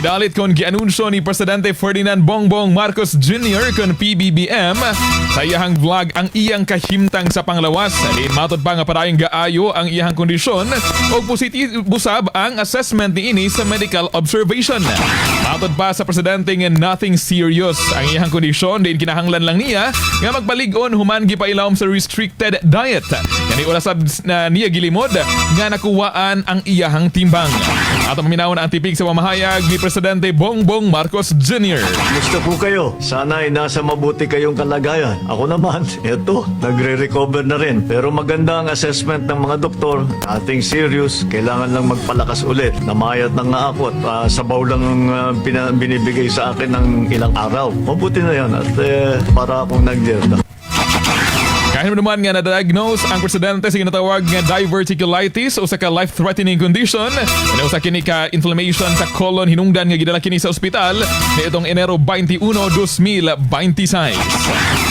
Gidalit kon gianunsyo ni Presidente Ferdinand Bongbong Marcos Jr. kon PBBM sa iyahang vlog ang iyang kahimtang sa panglawas. Din matod pa nga parayong gaayo ang iyahang kondisyon o positibo sab ang assessment ni ini sa medical observation. Matod pa sa Presidente nga nothing serious ang iyahang kondisyon, din kinahanglan lang niya nga magbalig-on human gipailawom sa restricted diet. Kani oras na niya gilimod nga nakuwaan ang iyahang timbang. Ato maminawon ang tipig sa mamahayag ni Presidente Bongbong Marcos Jr. Gusto po kayo. Sana ay nasa mabuti kayong kalagayan. Ako naman, eto, nagre-recover na rin. Pero maganda ang assessment ng mga doktor. Ating serious, kailangan lang magpalakas ulit. Namayat na nga ako at sabaw lang ang binibigay sa akin ng ilang araw. Mabuti na yan at para akong nag-dieta. Kahit naman nga na-diagnose ang presidente sa ginatawag nga diverticulitis o sa ka-life-threatening condition, sa kini ka inflammation sa colon hinungdan nga gidala kini sa ospital ni itong Enero 21, 2026.